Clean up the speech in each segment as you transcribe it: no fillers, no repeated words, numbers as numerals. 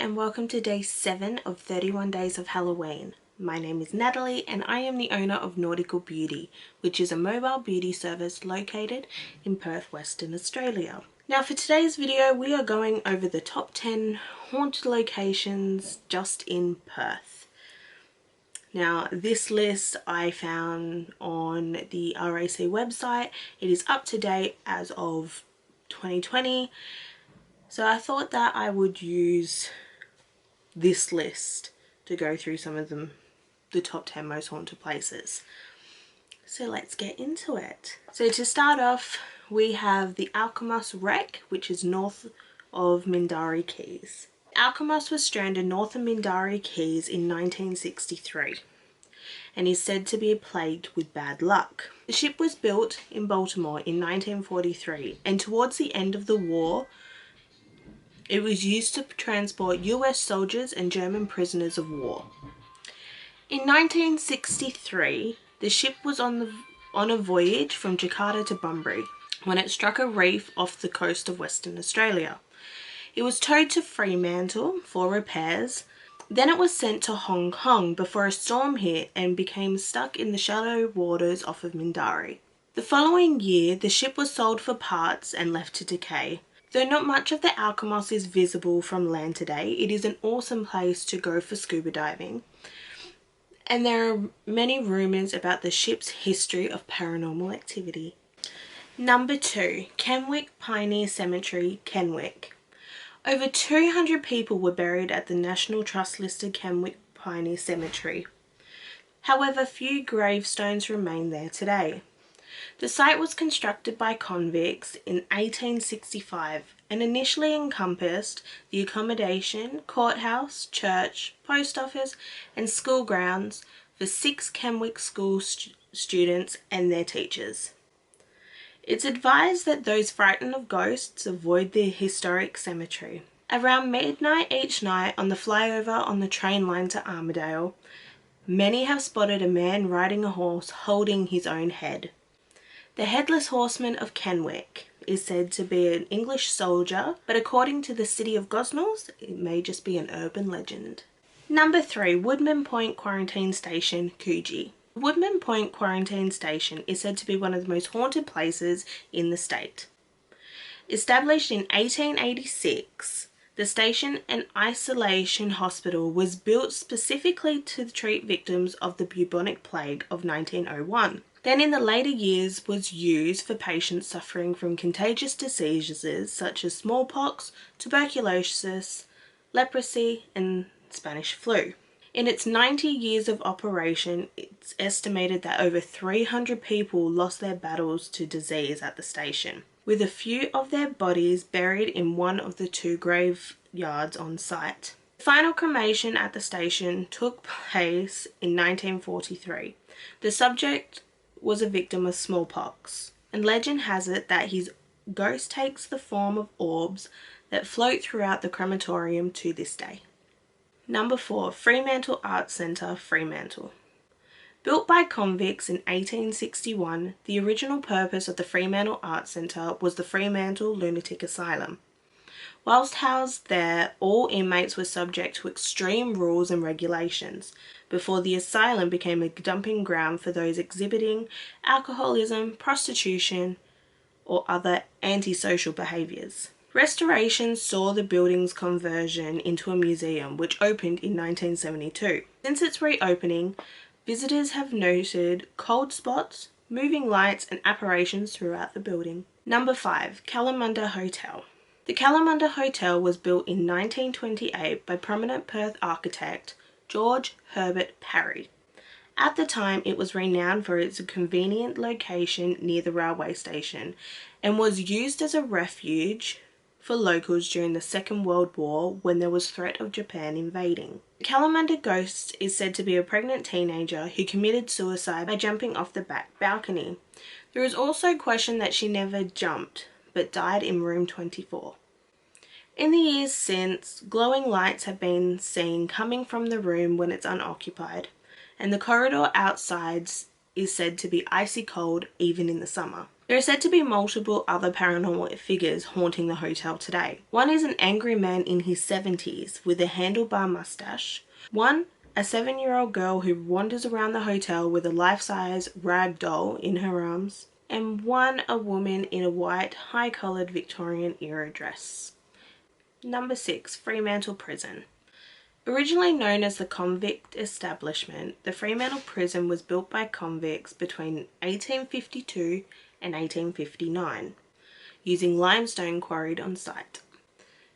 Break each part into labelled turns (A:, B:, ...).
A: and welcome to day 7 of 31 Days of Halloween. My name is Natalie and I am the owner of Nautical Beauty, which is a mobile beauty service located in Perth, Western Australia. Now for today's video we are going over the top 10 haunted locations just in Perth. Now this list I found on the RAC website. It is up to date as of 2020. So I thought that I would use this list to go through some of the top 10 most haunted places. So let's get into it. So to start off, we have the Alkimos Wreck, which is north of Mindarie Keys. Alkimos was stranded north of Mindarie Keys in 1963 and is said to be plagued with bad luck. The ship was built in Baltimore in 1943 and towards the end of the war it was used to transport US soldiers and German prisoners of war. In 1963, the ship was on a voyage from Jakarta to Bunbury when it struck a reef off the coast of Western Australia. It was towed to Fremantle for repairs. Then it was sent to Hong Kong before a storm hit and became stuck in the shallow waters off of Mindarie. The following year, the ship was sold for parts and left to decay. Though not much of the Alkimos is visible from land today, it is an awesome place to go for scuba diving. And there are many rumours about the ship's history of paranormal activity. Number 2, Kenwick Pioneer Cemetery, Kenwick. Over 200 people were buried at the National Trust listed Kenwick Pioneer Cemetery. However, few gravestones remain there today. The site was constructed by convicts in 1865 and initially encompassed the accommodation, courthouse, church, post office and school grounds for 6 Kenwick school students and their teachers. It's advised that those frightened of ghosts avoid the historic cemetery. Around midnight each night on the flyover on the train line to Armidale, many have spotted a man riding a horse holding his own head. The Headless Horseman of Kenwick is said to be an English soldier, but according to the City of Gosnells, it may just be an urban legend. Number 3, Woodman Point Quarantine Station, Coogee. Woodman Point Quarantine Station is said to be one of the most haunted places in the state. Established in 1886, the station and isolation hospital was built specifically to treat victims of the bubonic plague of 1901. Then in the later years was used for patients suffering from contagious diseases such as smallpox, tuberculosis, leprosy and Spanish flu. In its 90 years of operation, it's estimated that over 300 people lost their battles to disease at the station, with a few of their bodies buried in one of the 2 graveyards on site. The final cremation at the station took place in 1943. The subject was a victim of smallpox, and legend has it that his ghost takes the form of orbs that float throughout the crematorium to this day. Number 4, Fremantle Arts Centre, Fremantle. Built by convicts in 1861, the original purpose of the Fremantle Arts Centre was the Fremantle Lunatic Asylum. Whilst housed there, all inmates were subject to extreme rules and regulations before the asylum became a dumping ground for those exhibiting alcoholism, prostitution, or other antisocial behaviours. Restoration saw the building's conversion into a museum, which opened in 1972. Since its reopening, visitors have noted cold spots, moving lights and apparitions throughout the building. Number 5, Kalamunda Hotel. The Kalamunda Hotel was built in 1928 by prominent Perth architect George Herbert Parry. At the time, it was renowned for its convenient location near the railway station and was used as a refuge for locals during the Second World War when there was threat of Japan invading. The Kalamunda ghost is said to be a pregnant teenager who committed suicide by jumping off the back balcony. There is also question that she never jumped, but died in room 24. In the years since, glowing lights have been seen coming from the room when it's unoccupied, and the corridor outside is said to be icy cold even in the summer. There are said to be multiple other paranormal figures haunting the hotel today. One is an angry man in his 70s with a handlebar mustache. One, a 7-year-old girl who wanders around the hotel with a life-size rag doll in her arms. And one, a woman in a white, high-collared Victorian-era dress. Number 6. Fremantle Prison. Originally known as the Convict Establishment, the Fremantle Prison was built by convicts between 1852 and 1859, using limestone quarried on site.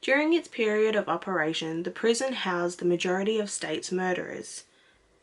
A: During its period of operation, the prison housed the majority of state's murderers,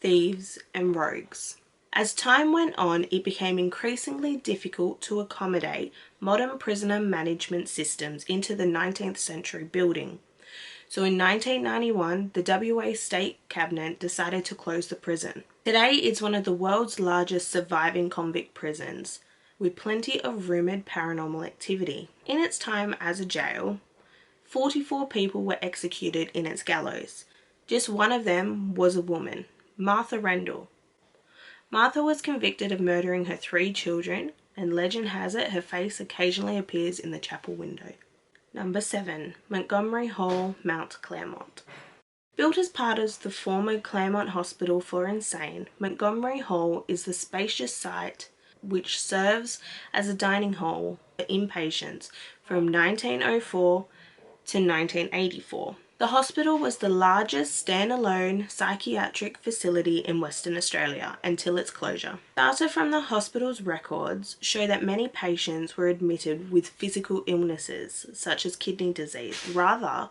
A: thieves, and rogues. As time went on, it became increasingly difficult to accommodate modern prisoner management systems into the 19th century building. So in 1991, the WA State Cabinet decided to close the prison. Today, it's one of the world's largest surviving convict prisons, with plenty of rumoured paranormal activity. In its time as a jail, 44 people were executed in its gallows. Just one of them was a woman, Martha Rendell. Martha was convicted of murdering her 3 children, and legend has it her face occasionally appears in the chapel window. Number 7. Montgomery Hall, Mount Claremont. Built as part of the former Claremont Hospital for Insane, Montgomery Hall is the spacious site which serves as a dining hall for inpatients from 1904 to 1984. The hospital was the largest standalone psychiatric facility in Western Australia until its closure. Data from the hospital's records show that many patients were admitted with physical illnesses such as kidney disease rather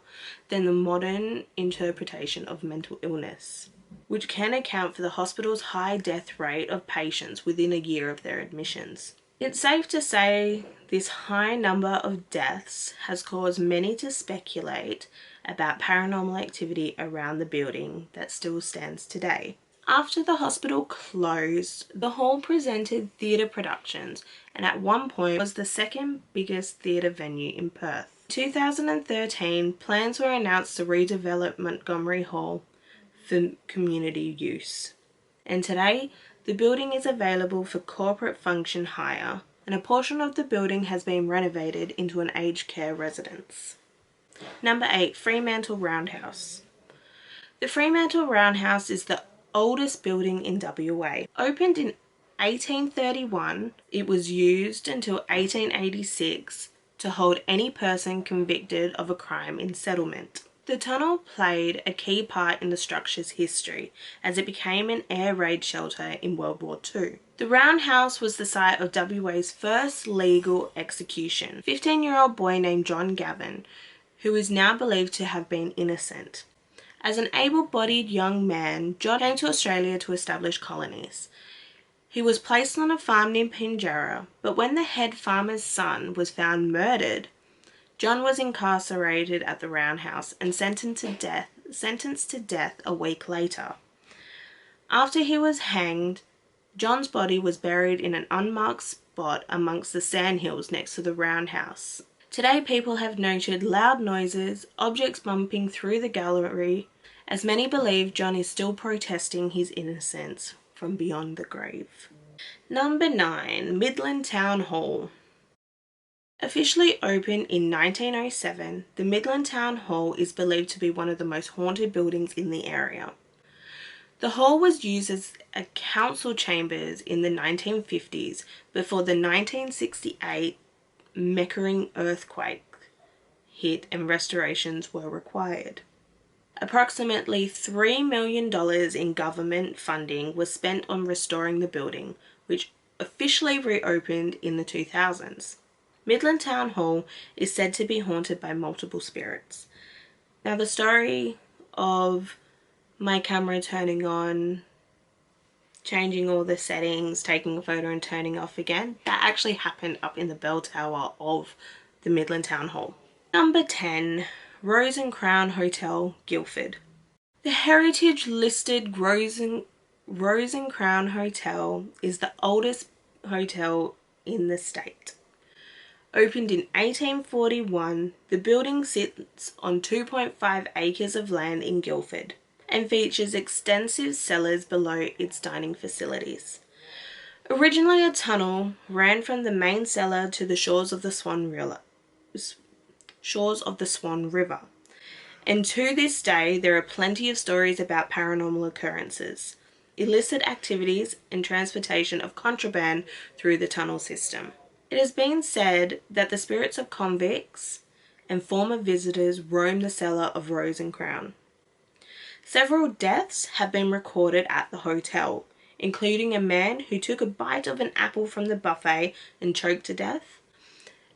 A: than the modern interpretation of mental illness, which can account for the hospital's high death rate of patients within a year of their admissions. It's safe to say this high number of deaths has caused many to speculate about paranormal activity around the building that still stands today. After the hospital closed, the hall presented theatre productions and at one point was the second biggest theatre venue in Perth. In 2013, plans were announced to redevelop Montgomery Hall for community use. And today, the building is available for corporate function hire, and a portion of the building has been renovated into an aged care residence. Number 8. Fremantle Roundhouse. The Fremantle Roundhouse is the oldest building in WA. Opened in 1831, it was used until 1886 to hold any person convicted of a crime in settlement. The tunnel played a key part in the structure's history as it became an air raid shelter in World War II. The Roundhouse was the site of WA's first legal execution. A 15-year-old boy named John Gavin, who is now believed to have been innocent. As an able-bodied young man, John came to Australia to establish colonies. He was placed on a farm near Pinjarra, but when the head farmer's son was found murdered, John was incarcerated at the Roundhouse and sentenced to death a week later. After he was hanged, John's body was buried in an unmarked spot amongst the sandhills next to the Roundhouse. Today, people have noted loud noises, objects bumping through the gallery, as many believe John is still protesting his innocence from beyond the grave. Number 9. Midland Town Hall. Officially opened in 1907, the Midland Town Hall is believed to be one of the most haunted buildings in the area. The hall was used as a council chambers in the 1950s before the 1968 Meckering earthquake hit and restorations were required. Approximately $3 million in government funding was spent on restoring the building, which officially reopened in the 2000s. Midland Town Hall is said to be haunted by multiple spirits. Now, the story of my camera turning on, changing all the settings, taking a photo and turning off again, that actually happened up in the bell tower of the Midland Town Hall. Number 10. Rose and Crown Hotel, Guildford. The heritage listed Rose and Crown Hotel is the oldest hotel in the state. Opened in 1841, the building sits on 2.5 acres of land in Guildford and features extensive cellars below its dining facilities. Originally a tunnel ran from the main cellar to the shores of the Swan River. And to this day, there are plenty of stories about paranormal occurrences, illicit activities, and transportation of contraband through the tunnel system. It has been said that the spirits of convicts and former visitors roam the cellar of Rose and Crown. Several deaths have been recorded at the hotel, including a man who took a bite of an apple from the buffet and choked to death,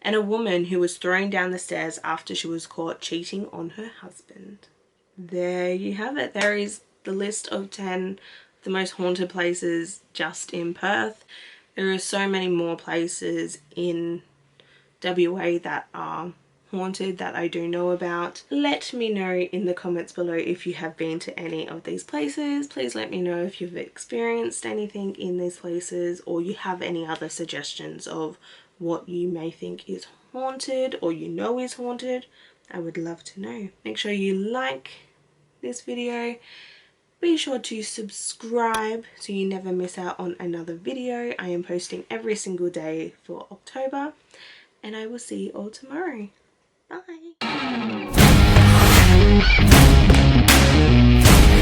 A: and a woman who was thrown down the stairs after she was caught cheating on her husband. There you have it. There is the list of 10 of the most haunted places just in Perth. There are so many more places in WA that are haunted that I do know about. Let me know in the comments below if you have been to any of these places. Please let me know if you've experienced anything in these places, or you have any other suggestions of what you may think is haunted or you know is haunted. I would love to know. Make sure you like this video. Be sure to subscribe so you never miss out on another video. I am posting every single day for October, and I will see you all tomorrow. Bye.